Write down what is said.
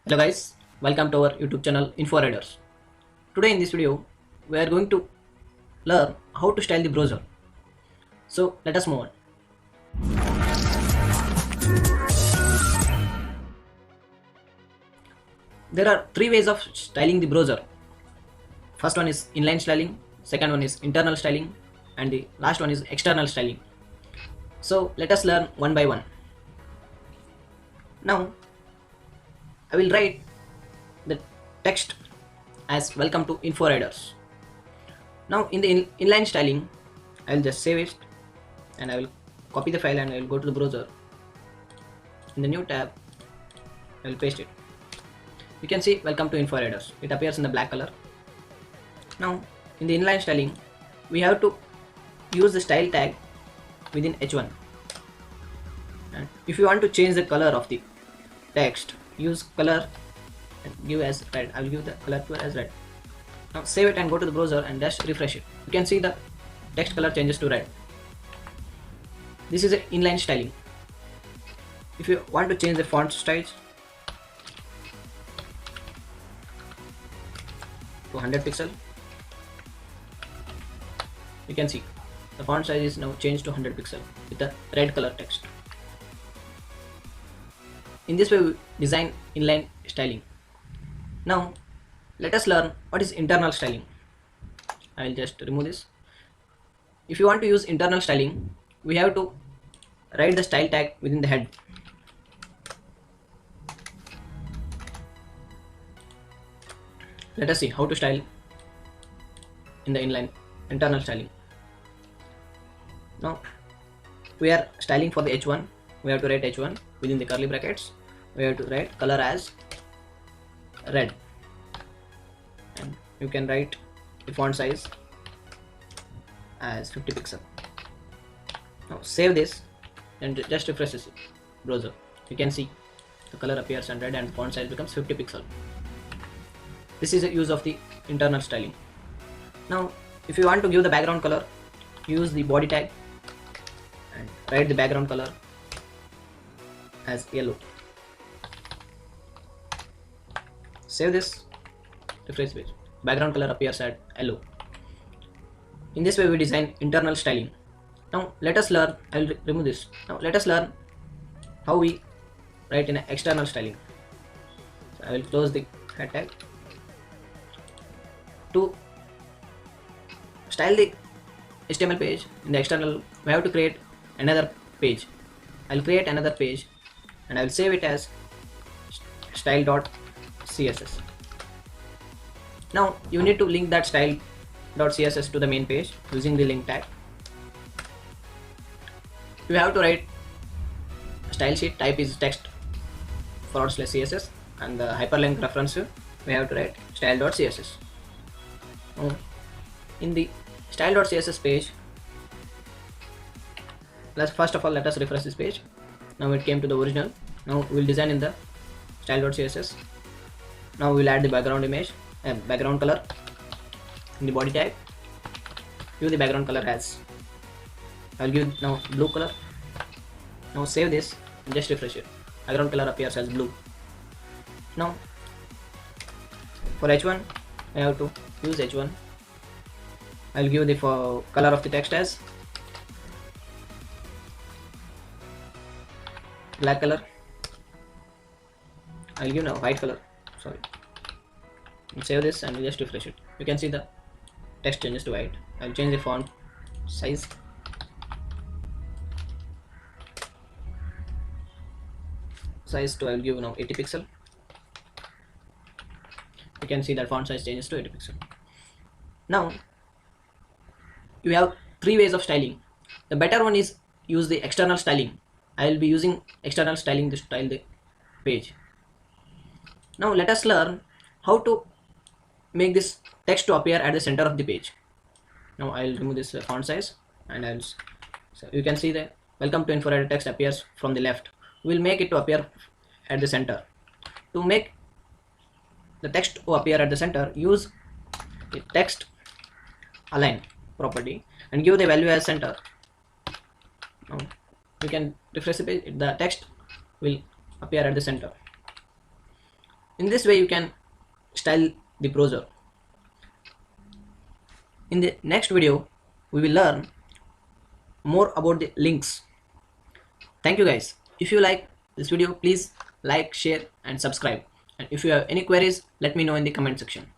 Hello guys, welcome to our YouTube channel Info Riders. Today in this video, we are going to learn how to style the browser. So let us move on. There are three ways of styling the browser. First one is inline styling, second one is internal styling, and the last one is external styling. So let us learn one by one. Now I will write the text as welcome to Info Riders. Now in the inline styling, I will just save it and I will copy the file and I will go to the browser. In the new tab, I will paste it. You can see welcome to Info Riders. It appears in the black color. Now in the inline styling, we have to use the style tag within H1. And if you want to change the color of the text, use color and give as red. I will give the color as red. Now save it and go to the browser and just refresh it. You can see the text color changes to red. This is an inline styling. If you want to change the font size to 100 pixel, you can see the font size is now changed to 100 pixel with the red color text. In this way we design inline styling. Now let us learn what is internal styling. I will just remove this. If you want to use internal styling, we have to write the style tag within the head. Let us see how to style in the inline internal styling. Now we are styling for the H1. We have to write H1 within the curly brackets. We have to write color as red, and you can write the font size as 50 pixel. Now save this and just refresh this browser. You can see the color appears on red and the font size becomes 50 pixel. This is a use of the internal styling. Now if you want to give the background color, use the body tag and write the background color as yellow. Save this, refresh page. Background color appears at yellow. In this way we design internal styling. Now let us learn, I will remove this. Now let us learn how we write in external styling. So I will close the head tag. To style the HTML page in the external, we have to create another page. I will create another page and I will save it as style.css. Now you need to link that style.css to the main page using the link tag. You have to write style sheet, type is text /css, and the hyperlink reference we have to write style.css. In the style.css page, first of all let us refresh this page. Now it came to the original. Now we will design in the style.css. Now we will add the background image and background color in the body tag. Give the background color as, I will give now blue color. Now save this and just refresh it. Background color appears as blue. Now for H1 I have to use H1. I will give the color of the text as black color. I will give now white color. Sorry. Save this and just refresh it. You can see the text changes to white. I will change the font size. To I will give now 80 pixel. You can see that font size changes to 80 pixel. Now you have three ways of styling. The better one is use the external styling. I will be using external styling to style the page. Now let us learn how to make this text to appear at the center of the page. Now I will remove this font size and I will, so you can see the welcome to Info Rider text appears from the left. We will make it to appear at the center. To make the text to appear at the center, use the text align property and give the value as center. Now you can refresh the page, the text will appear at the center. In this way you can style the browser. In the next video we will learn more about the links. Thank you guys. If you like this video, please like, share and subscribe. And if you have any queries, let me know in the comment section.